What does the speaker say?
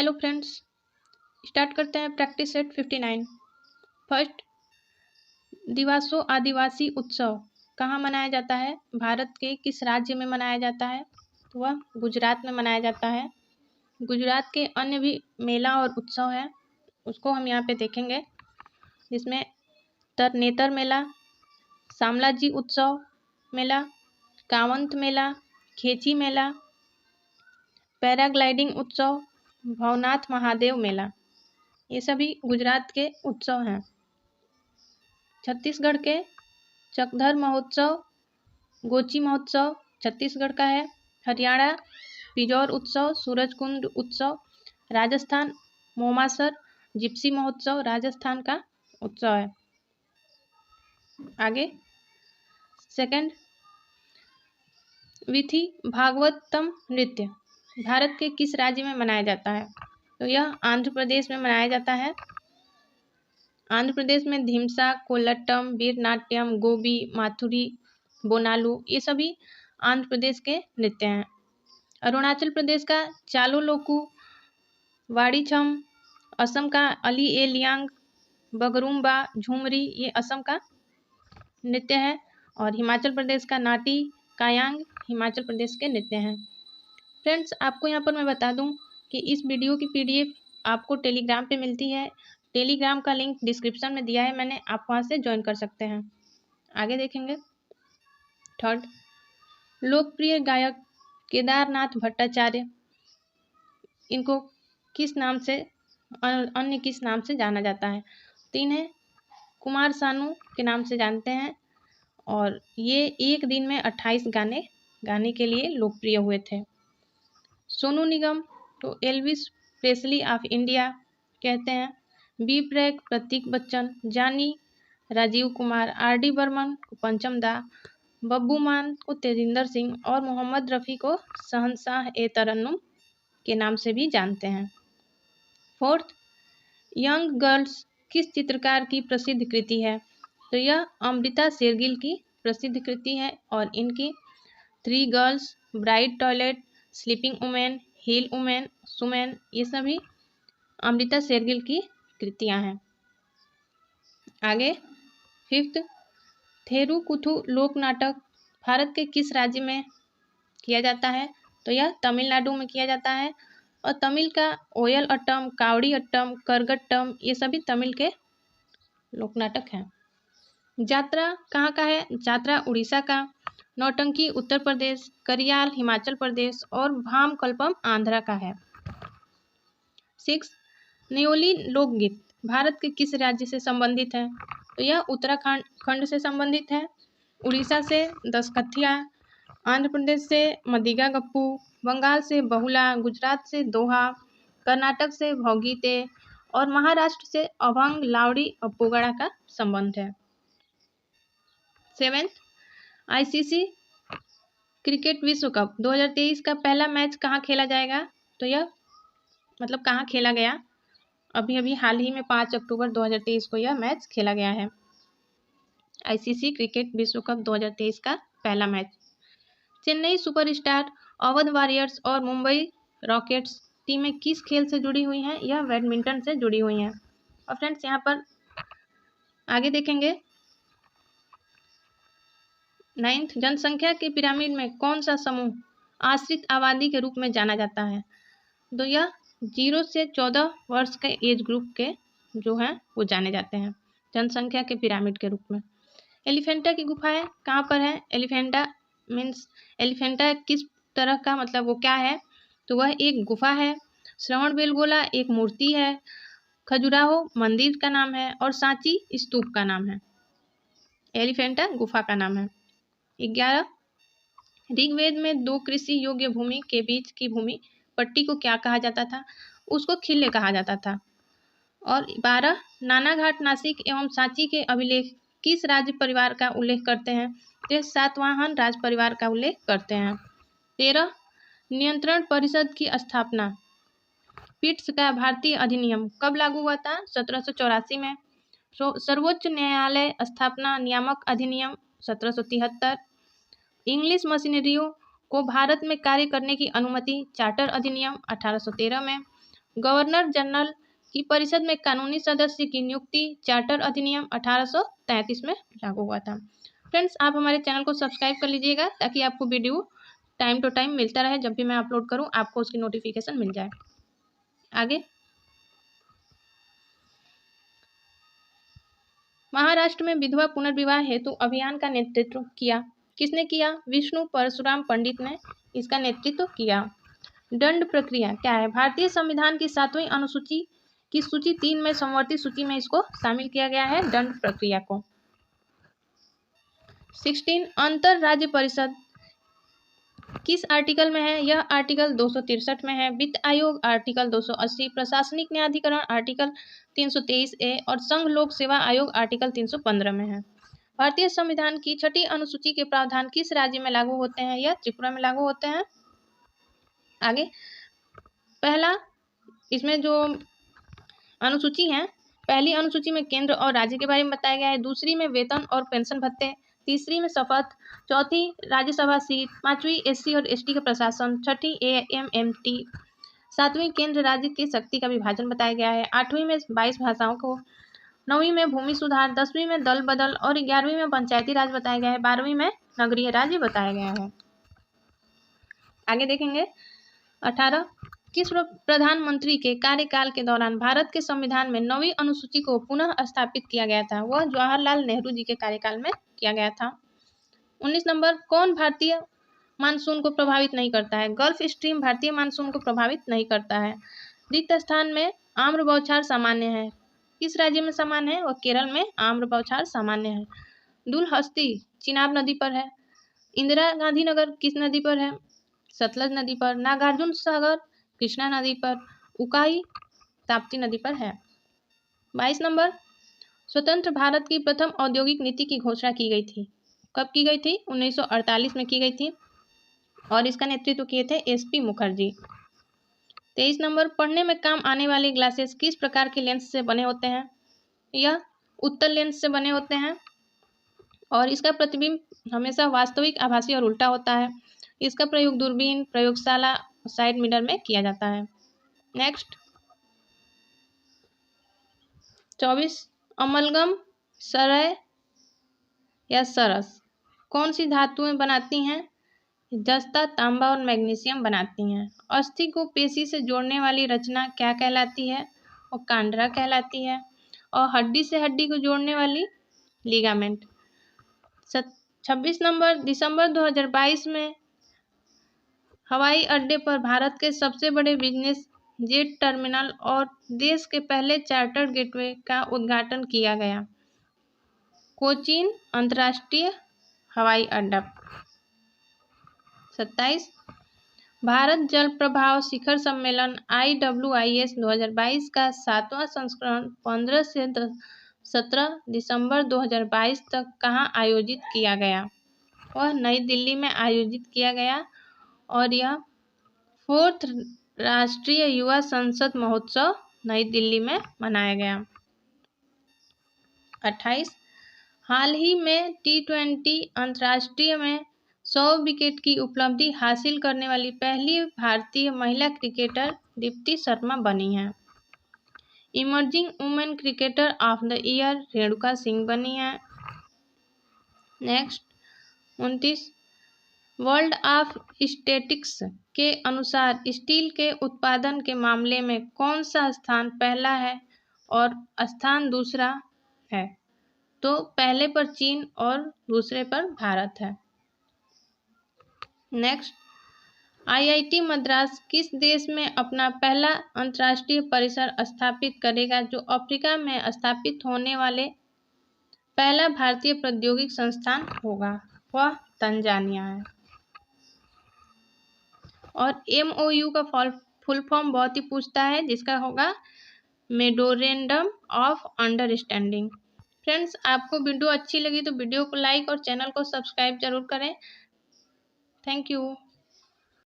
Hello friends, start करते हैं practice set 59। First, दिवसों आदिवासी उत्सव कहाँ मनाया जाता है? भारत के किस राज्य में मनाया जाता है? तो वह गुजरात में मनाया जाता है। गुजरात के अन्य भी मेला और उत्सव हैं, उसको हम यहाँ पे देखेंगे, जिसमें तरनेतर मेला, शामलाजी उत्सव मेला, कांवंत मेला, खेची मेला, पैराग्लाइडिंग उत्सव, भवनाथ महादेव मेला, ये सभी गुजरात के उत्सव हैं। छत्तीसगढ़ के चकधर महोत्सव, गोची महोत्सव छत्तीसगढ़ का है। हरियाणा पिजौर उत्सव, सूरजकुंड उत्सव, राजस्थान मोमासर जिप्सी महोत्सव राजस्थान का उत्सव है। आगे सेकंड, विधि भागवतम नृत्य भारत के किस राज्य में मनाया जाता है? तो यह आंध्र प्रदेश में मनाया जाता है। आंध्र प्रदेश में धीमसा, कोल्लट्टम, वीरनाट्यम, गोबी, माथुरी, बोनालू, ये सभी आंध्र प्रदेश के नृत्य हैं। अरुणाचल प्रदेश का चालो लोकू, वाड़ीछम, असम का अली ए लियांग, बगरुम्बा, झूमरी, ये असम का नृत्य है। और हिमाचल प्रदेश का नाटी कायांग हिमाचल प्रदेश के नृत्य हैं। फ्रेंड्स, आपको यहाँ पर मैं बता दूँ कि इस वीडियो की PDF आपको टेलीग्राम पे मिलती है। टेलीग्राम का लिंक डिस्क्रिप्शन में दिया है मैंने, आप वहाँ से ज्वाइन कर सकते हैं। आगे देखेंगे। थर्ड, लोकप्रिय गायक केदारनाथ भट्टाचार्य, इनको किस नाम से अन्य किस नाम से जाना जाता है? तो इन्हें कुमार सानू के नाम से जानते हैं और ये एक दिन में 28 गाने गाने के लिए लोकप्रिय हुए थे। सोनू निगम तो एल्विस प्रेस्ली ऑफ इंडिया कहते हैं। बी ब्रैक प्रतीक बच्चन, जानी राजीव कुमार, RD बर्मन को पंचम दा, बब्बू मान को तेजिंदर सिंह और मोहम्मद रफ़ी को शहंशाह ए तरन्नुम के नाम से भी जानते हैं। फोर्थ, यंग गर्ल्स किस चित्रकार की प्रसिद्ध कृति है? तो यह अमृता शेरगिल की प्रसिद्ध कृति है और इनकी 3 girls, bright toilet, sleeping women, heal women, सुमेन, ये सभी अमृता शेरगिल की कृतियां हैं। आगे फिफ्थ, थेरुकुथु लोक नाटक भारत के किस राज्य में किया जाता है? तो यह तमिलनाडु में किया जाता है। और तमिल का ओयल अट्टम, कावड़ी अट्टम, करगट्टम, ये सभी तमिल के लोक नाटक हैं। जात्रा कहाँ का है? जात्रा उड़ीसा का, नौटंकी उत्तर प्रदेश, करियाल हिमाचल प्रदेश और भाम कल्पम आंध्रा का है। 6, न्योली लोकगीत भारत के किस राज्य से संबंधित है? तो यह उत्तराखंड से संबंधित है। उड़ीसा से दसकथिया, आंध्र प्रदेश से मदिगा गप्पू, बंगाल से बहुला, गुजरात से दोहा, कर्नाटक से भौगीते और महाराष्ट्र से अभंग लावड़ी अप्पोगड़ा का संबंध है। 7, ICC क्रिकेट विश्व कप 2023 का पहला मैच कहाँ खेला जाएगा? तो यह मतलब कहाँ खेला गया? अभी हाल ही में 5 अक्टूबर 2023 को यह मैच खेला गया है। ICC क्रिकेट विश्व कप 2023 का पहला match. Chennai superstar, Awadh warriors और मुंबई रॉकेट्स टीमें किस खेल से जुड़ी हुई हैं? यह बैडमिंटन से जुड़ी हुई हैं। और फ्रेंड्स, यहाँ पर आगे देखेंगे। 9th, जनसंख्या के पिरामिड में कौन सा समूह आश्रित आबादी के रूप में जाना जाता है? तो यह 0 से 14 वर्ष के एज ग्रुप के जो हैं वो जाने जाते हैं जनसंख्या के पिरामिड के रूप में। एलिफेंटा की गुफाएं कहाँ पर है? एलिफेंटा मीन्स एलिफेंटा किस तरह का, मतलब वो क्या है? तो वह एक गुफा है। श्रवण बेलगोला एक मूर्ति है। खजुराहो मंदिर का नाम है और सांची स्तूप का नाम है। एलिफेंटा गुफा का नाम है। 11, ऋग्वेद में 2 कृषि योग्य भूमि के बीच की भूमि पट्टी को क्या कहा जाता था? उसको खिल्ले कहा जाता था। और 12, नानाघाट नासिक एवं सांची के अभिलेख किस राज्य परिवार का उल्लेख करते हैं? तो सातवाहन राज परिवार का उल्लेख करते हैं। 13, नियंत्रण परिषद की स्थापना पिट्स का भारतीय अधिनियम कब लागू हुआ था? 1784 में। सर्वोच्च न्यायालय स्थापना नियामक अधिनियम 1773। इंग्लिश मशीनरियों को भारत में कार्य करने की अनुमति चार्टर अधिनियम 1813 में। गवर्नर जनरल की परिषद में कानूनी सदस्य की नियुक्ति चार्टर अधिनियम 1833 में लागू हुआ था। फ्रेंड्स, आप हमारे चैनल को सब्सक्राइब कर लीजिएगा ताकि आपको वीडियो टाइम टू टाइम मिलता रहे। जब भी मैं अपलोड करूं आपको उसकी नोटिफिकेशन मिल जाए। आगे, महाराष्ट्र में विधवा पुनर्विवाह हेतु अभियान का नेतृत्व किया। किसने किया? विष्णु परशुराम पंडित ने इसका नेतृत्व किया। दंड प्रक्रिया क्या है? भारतीय संविधान की 7वीं अनुसूची की सूची 3 में समवर्ती सूची में इसको शामिल किया गया है, दंड प्रक्रिया को। 16 अंतर राज्य परिषद किस आर्टिकल में है? यह आर्टिकल 263 में है। वित्त आयोग आर्टिकल 280, प्रशासनिक न्यायाधिकरण आर्टिकल 323A और संघ लोक सेवा आयोग आर्टिकल 315 में है। भारतीय संविधान की 6ठी अनुसूची के प्रावधान किस राज्य में लागू होते हैं? यह त्रिपुरा में लागू होते हैं। आगे, पहला इसमें जो अनुसूची है, पहली अनुसूची में केंद्र और राज्य के बारे में बताया गया है। दूसरी में वेतन और पेंशन भत्ते। तीसरी में शपथ। चौथी राज्यसभा सीट। 5वीं SC और ST का प्रशासन। 6ठी AMMT। 7वीं केंद्र राज्य की शक्ति का विभाजन बताया गया है। 8वीं में 22 भाषाओं को। 9वीं में भूमि सुधार। 10वीं में दल बदल और 11वीं में पंचायती राज बताया गया है। 12वीं में नगरीय राज्य बताया गया है। आगे देखेंगे, 18 किस प्रधानमंत्री के कार्यकाल के दौरान भारत के संविधान में 9वीं अनुसूची को पुनः स्थापित किया गया था? वह जवाहरलाल नेहरू जी के कार्यकाल में किया गया था। 19 नंबर, कौन भारतीय मानसून को प्रभावित नहीं करता है? गल्फ स्ट्रीम भारतीय मानसून को प्रभावित नहीं करता है। द्वितीय स्थान में आम्र बौछार सामान्य है। किस राज्य में सामान्य है? वह केरल में आम्र बौछार सामान्य है। दुलहस्ती चिनाब नदी पर है। इंदिरा गांधी नगर किस नदी पर है? सतलज नदी पर। नागार्जुन सागर कृष्णा नदी पर। उकाई ताप्ती नदी पर है। 22 नंबर, स्वतंत्र भारत की प्रथम औद्योगिक नीति की घोषणा की गई थी। कब की गई थी? 1948 में की गई थी और इसका नेतृत्व किए थे SP मुखर्जी। 23 नंबर, पढ़ने में काम आने वाले ग्लासेस किस प्रकार के लेंस से बने होते हैं? यह उत्तल लेंस से बने होते हैं और इसका प्रतिबिंब हमेशा वास्तविक, आभासी और उल्टा होता है। इसका प्रयोग दूरबीन, प्रयोगशाला, साइड मिरर में किया जाता है। नेक्स्ट, 24 अमलगम सरय या सरस कौन सी धातुएं बनाती हैं? जस्ता, तांबा और मैग्नीशियम बनाती हैं। अस्थि को पेशी से जोड़ने वाली रचना क्या कहलाती है? और कांड्रा कहलाती है। और हड्डी से हड्डी को जोड़ने वाली लिगामेंट। 26 नंबर, दिसंबर 2022 में हवाई अड्डे पर भारत के सबसे बड़े बिजनेस जेट टर्मिनल और देश के पहले चार्टर्ड गेटवे का उद्घाटन किया गया। कोचीन अंतर्राष्ट्रीय हवाई अड्डा। 27 भारत जल प्रभाव शिखर सम्मेलन IWIS 2022 का 7वां संस्करण 15 से 17 दिसंबर 2022 तक कहाँ आयोजित किया गया? वह नई दिल्ली में आयोजित किया गया और यह 4th राष्ट्रीय युवा संसद महोत्सव नई दिल्ली में मनाया गया। 28 हाल ही में T20 अंतर्राष्ट्रीय में 100 विकेट की उपलब्धि हासिल करने वाली पहली भारतीय महिला क्रिकेटर दीप्ति शर्मा बनी हैं। Emerging women cricketer of the year Renuka Singh बनी हैं। नेक्स्ट, 29 वर्ल्ड ऑफ स्टैटिस्टिक्स के अनुसार स्टील के उत्पादन के मामले में कौन सा स्थान पहला है और स्थान दूसरा है? तो पहले पर चीन और दूसरे पर भारत है। नेक्स्ट, IIT मद्रास किस देश में अपना पहला अंतर्राष्ट्रीय परिसर स्थापित करेगा? जो अफ्रीका में स्थापित होने वाले पहला भारतीय प्रौद्योगिक संस्थान होगा वह तंजानिया है। और MOU का फुल फॉर्म बहुत ही पूछता है, जिसका होगा मेमोरेंडम ऑफ अंडरस्टैंडिंग। फ्रेंड्स, आपको वीडियो अच्छी लगी तो वीडियो को लाइक और चैनल को सब्सक्राइब जरूर करें। Thank you.